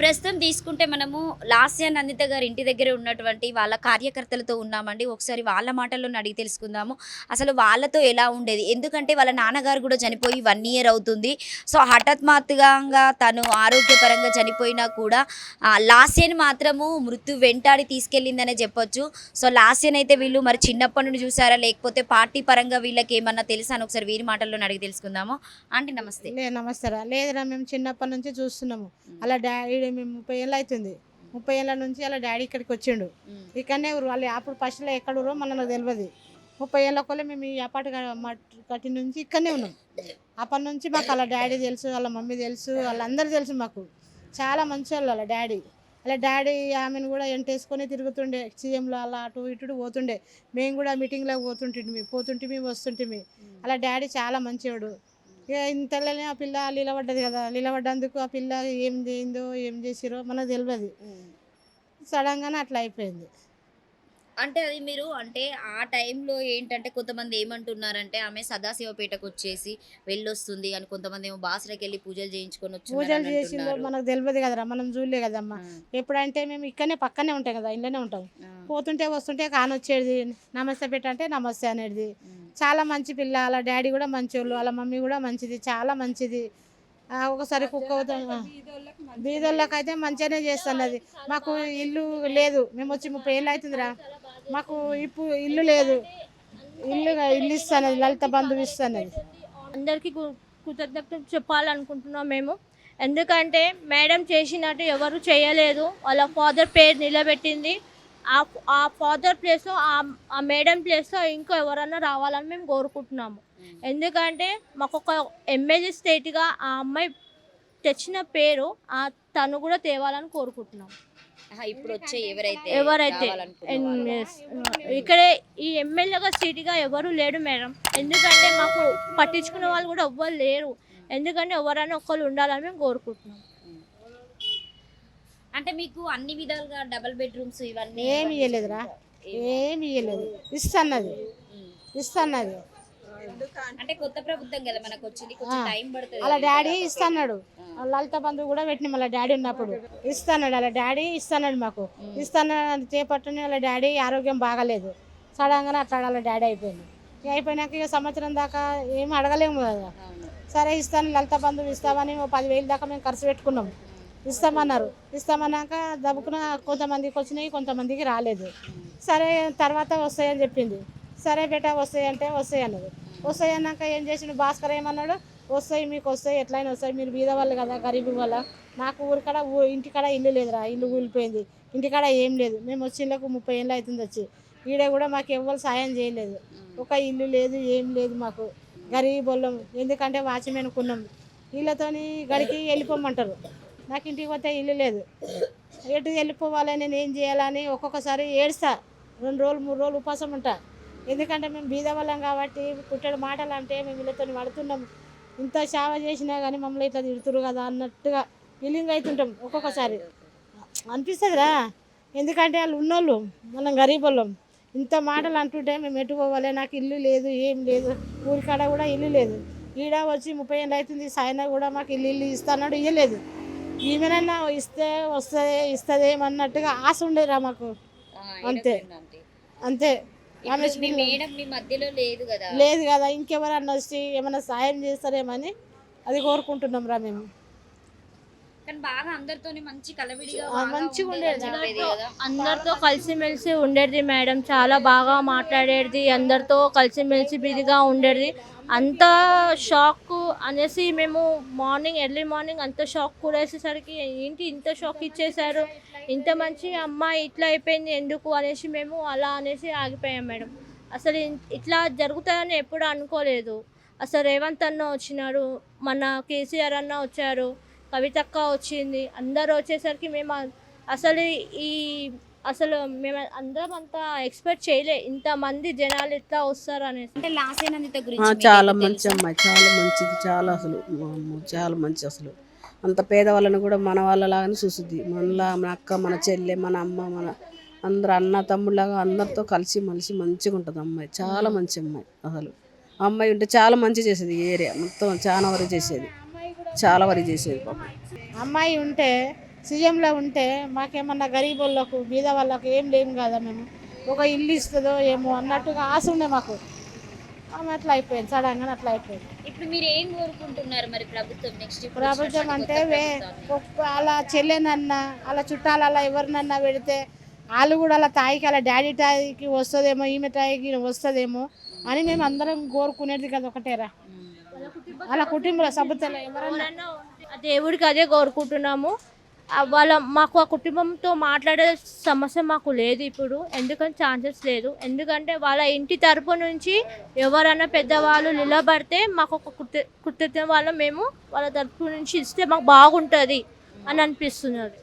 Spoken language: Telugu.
ప్రస్తుతం తీసుకుంటే మనము లాస్య నందిత గారి ఇంటి దగ్గర ఉన్నటువంటి వాళ్ళ కార్యకర్తలతో ఉన్నామండి. ఒకసారి వాళ్ళ మాటల్లోనే అడిగి తెలుసుకుందాము. అసలు వాళ్ళతో ఎలా ఉండేది? ఎందుకంటే వాళ్ళ నాన్నగారు కూడా చనిపోయి 1 ఇయర్ అవుతుంది. సో హఠాత్మాత్తుగా తను ఆరోగ్యపరంగా చనిపోయినా కూడా లాస్యని మాత్రము మృత్యు వెంటాడి తీసుకెళ్ళిందనే చెప్పొచ్చు. సో లాస్యనైతే వీళ్ళు మరి చిన్నప్పటి నుండి చూసారా, లేకపోతే పార్టీ పరంగా వీళ్ళకి ఏమన్నా తెలుసా అని ఒకసారి వీరి మాటల్లోనే అడిగి తెలుసుకుందాము. ఆంటీ నమస్తే. నమస్తే రా. లేదురా, మేము చిన్నప్పటి నుంచి చూస్తున్నాము. అలా డాడీ మేము 30 ఏళ్ళు అవుతుంది. 30 ఏళ్ళ నుంచి అలా డాడీ ఇక్కడికి వచ్చిండు. ఇక్కడనే వాళ్ళు అప్పుడు ఫస్ట్లో ఎక్కడూరో మనకు తెలియదు. 30 ఏళ్ళ కొలే మేము ఈ అపార్ట్ కట్టి నుంచి ఇక్కడనే ఉన్నాం. అప్పటి నుంచి మాకు అలా డాడీ తెలుసు, వాళ్ళ మమ్మీ తెలుసు, వాళ్ళందరూ తెలుసు మాకు. చాలా మంచి వాళ్ళు అలా డాడీ. అలా డాడీ ఆమెను కూడా ఎంటేసుకొని తిరుగుతుండే, సీఎంలో అలా అటు ఇటు పోతుండే. మేము కూడా మీటింగ్లోకి పోతుంటిమి వస్తుంటిమి. అలా డాడీ చాలా మంచివాడు. ఇక ఇంతలోనే ఆ పిల్ల నిలబడ్డది కదా, నిలబడ్డందుకు ఆ పిల్ల ఏం చేయిందో ఏం చేసిరో మనకు తెలియదు. సడన్గానే అట్లా అయిపోయింది. అంటే అది మీరు అంటే ఆ టైంలో ఏంటంటే కొంతమంది ఏమంటున్నారంటే ఆమె సదాశివపేటకు వచ్చేసి వెళ్ళొస్తుంది అని, కొంతమంది ఏమో బాసరకి వెళ్ళి పూజలు చేయించుకొని పూజలు చేసిందో మనకు తెలియదు కదరా, మనం చూడలే కదమ్మా. ఎప్పుడంటే మేము ఇక్కడనే పక్కనే ఉంటాం కదా, ఇంట్లోనే ఉంటాం. పోతుంటే వస్తుంటే కానొచ్చేది, నమస్తే పెట్ట అంటే నమస్తే అనేది. చాలా మంచి పిల్ల. వాళ్ళ డాడీ కూడా మంచోళ్ళు, వాళ్ళ మమ్మీ కూడా మంచిది, చాలా మంచిది. ఒకసారి కుక్క బీదోళ్ళకి అయితే మంచిగానే చేస్తున్నది. మాకు ఇల్లు లేదు, మేము వచ్చి 30 ఏళ్ళు అవుతుందిరా. మాకు ఇప్పుడు ఇల్లు లేదు, ఇల్లు ఇస్తున్నది, లలిత బంధువు ఇస్తున్నది. అందరికీ కృతజ్ఞతలు చెప్పాలనుకుంటున్నాం మేము. ఎందుకంటే మేడం చేసినట్టు ఎవరు చేయలేదు. వాళ్ళ ఫాదర్ పేరు నిలబెట్టింది. ఆ ఫాదర్ ప్లేస్లో ఆ మేడం ప్లేస్లో ఇంకో ఎవరన్నా రావాలని మేము కోరుకుంటున్నాము. ఎందుకంటే మాకు ఒక ఎమ్మెల్యే స్టేట్గా ఆ అమ్మాయి తెచ్చిన పేరు తను కూడా తేవాలని కోరుకుంటున్నాం. ఇప్పుడు వచ్చే ఎవరైతే ఇక్కడే ఈ ఎమ్మెల్యేగా సీటుగా ఎవరు లేడు మేడం. ఎందుకంటే మాకు పట్టించుకునే వాళ్ళు కూడా ఎవ్వరు లేరు. ఎందుకంటే ఎవరైనా ఒక్కరు ఉండాలని మేము కోరుకుంటున్నాం. అంటే మీకు అన్ని విధాలుగా డబుల్ బెడ్రూమ్స్ ఇవన్నీ ఏమి ఇవ్వలేదురా, ఏమి ఇవ్వలేదు. ఇస్తున్నది అంటే కొత్త ప్రభుత్వం కదా మనకు వచ్చింది, కొంచెం టైం పడుతుంది. అలా డాడీ ఇస్తున్నాడు. లలిత బంధువు కూడా పెట్టిన మళ్ళీ డాడీ ఉన్నప్పుడు ఇస్తున్నాడు. అలా డాడీ ఇస్తున్నాడు మాకు. ఇస్తున్నాడు చేపట్టుని వాళ్ళ డాడీ ఆరోగ్యం బాగాలేదు. సడన్గానే అట్లా వాళ్ళ డాడీ అయిపోయింది. అయిపోయినాక ఇక సంవత్సరం దాకా ఏమి అడగలేము కదా. సరే ఇస్తాను లలిత బంధువు ఇస్తామని 10,000 దాకా మేము ఖర్చు పెట్టుకున్నాం. ఇస్తామన్నారు. ఇస్తామన్నాక దబ్బుకున్న కొంతమందికి వచ్చినాయి, కొంతమందికి రాలేదు. సరే తర్వాత వస్తాయని చెప్పింది. సరే బేటా వస్తాయంటే వస్తాయి అన్నది. వస్తాయి అన్నాక ఏం చేసిండు భాస్కర్ ఏమన్నాడు, వస్తాయి మీకు వస్తాయి, ఎట్లయినా వస్తాయి, మీరు బీద వాళ్ళు కదా, గరీబు వల్ల. నాకు ఊరికాడ ఇంటికాడ ఇల్లు లేదురా, ఇల్లు కూలిపోయింది, ఇంటికాడ ఏం లేదు. మేము వచ్చిళ్ళకు 30 ఏళ్ళు అవుతుంది వచ్చి. ఈడ కూడా మాకు ఎవ్వరు సాయం చేయలేదు. ఒక ఇల్లు లేదు, ఏం లేదు మాకు. గరీబ్ వాళ్ళం. ఎందుకంటే వాచ్మెన్ కొన్నాం. వీళ్ళతోని గడికి వెళ్ళిపోమంటారు. నాకు ఇంటికి పోతే ఇల్లు లేదు, ఎటు వెళ్ళిపోవాలి, నేను ఏం చేయాలని ఒక్కొక్కసారి ఏడుస్తా. 2 రోజులు 3 రోజులు ఉపాసం ఉంటా. ఎందుకంటే మేము బీద వాళ్ళం కాబట్టి పుట్టడు మాటలు అంటే మేము వీళ్ళతో పడుతున్నాం. ఇంత సేవ చేసినా కానీ మమ్మల్ని ఇట్లా తిడుతురు కదా అన్నట్టుగా ఫీలింగ్ అవుతుంటాం. ఒక్కొక్కసారి అనిపిస్తుందిరా. ఎందుకంటే వాళ్ళు ఉన్నోళ్ళు, మనం గరీబ్ వాళ్ళం. ఇంత మాటలు అంటుంటే మేము ఎటు పోవాలి, నాకు ఇల్లు లేదు, ఏం లేదు. ఊరికాడ కూడా ఇల్లు లేదు. ఈడ వచ్చి 30 ఏళ్ళు అవుతుంది. సాయన కూడా మాకు ఇల్లు ఇస్తాడు, ఇవ్వలేదు. ఈమెనన్నా ఇస్తుంది అన్నట్టుగా ఆశ ఉండేరా మాకు. అంతే అంతే. లేదు కదా, ఇంకెవరన్నా వచ్చి ఏమైనా సాయం చేస్తారేమని అది కోరుకుంటున్నాం రా మేము. మంచిగా ఉండేది, అందరితో కలిసిమెలిసి ఉండేది మేడం. చాలా బాగా మాట్లాడేది, అందరితో కలిసిమెలిసి బిజీగా ఉండేది. అంత షాక్ అనేసి మేము ఎర్లీ మార్నింగ్ అంత షాక్ కూరేసేసరికి ఏంటి ఇంత షాక్ ఇచ్చేసారు, ఇంత మంచి అమ్మాయి ఇట్లా అయిపోయింది ఎందుకు అనేసి మేము అలా అనేసి ఆగిపోయాం మేడం. అసలు ఇట్లా జరుగుతుందని ఎప్పుడు అనుకోలేదు. అసలు రేవంత్ అన్న వచ్చినాడు, మన కేసీఆర్ అన్న వచ్చారు, కవితక్క వచ్చింది, అందరూ వచ్చేసరికి మేము అసలు మేము అందరం అంతా ఎక్స్పెక్ట్ చేయలే ఇంతమంది జనాలు ఎట్లా వస్తారు అనేసి. అంటే లాస్య నందిత గురించి చాలా మంచి అమ్మాయి, చాలా మంచిది, చాలా అసలు చాలా మంచి. అసలు అంత పేదవాళ్ళని కూడా మన వాళ్ళలాగానే చూస్తుంది. మనలా మన అక్క, మన చెల్లె, మన అమ్మ, మన అందరు అన్న తమ్ముళ్ళలాగా అందరితో కలిసి మలిసి మంచిగా ఉంటుంది అమ్మాయి. చాలా మంచి అమ్మాయి. అసలు అమ్మాయి ఉంటే చాలా మంచి చేసేది. ఈ ఏరియా మొత్తం చాలా వరకు చేసేది, చాలా వరకు చేసేది. అమ్మాయి ఉంటే సీఎంలో ఉంటే మాకేమన్నా గరీబ్ వాళ్ళకు బీద వాళ్ళకు ఏం లేము కదా మేము, ఒక ఇల్లు ఇస్తుందో ఏమో అన్నట్టుగా ఆశ ఉండే మాకు. ఆమె అట్లా అయిపోయింది, సడన్గా అట్లా అయిపోయింది. ఇప్పుడు మీరు ఏం కోరుకుంటున్నారు మరి ప్రభుత్వం నెక్స్ట్? ప్రభుత్వం అంటే అలా చెల్లెనన్నా అలా చుట్టాలు అలా ఎవరినన్నా పెడితే వాళ్ళు కూడా అలా తాయికి అలా డాడీ తాయికి వస్తుందేమో, ఈమె తాయికి వస్తుందేమో అని మేము అందరం కోరుకునేది కదా ఒకటేరా. అలా కుటుంబ సభ్యులు ఎవరన్నా ఆ దేవుడికి అదే కోరుకుంటున్నాము. మాకు ఆ కుటుంబంతో మాట్లాడే సమస్య మాకు లేదు ఇప్పుడు, ఎందుకంటే ఛాన్సెస్ లేదు. ఎందుకంటే వాళ్ళ ఇంటి తరపు నుంచి ఎవరైనా పెద్దవాళ్ళు నిలబడితే మాకు ఒక కృతజ్ఞత వల్ల మేము వాళ్ళ తరపు నుంచి ఇస్తే మాకు బాగుంటుంది అని అనిపిస్తున్నది.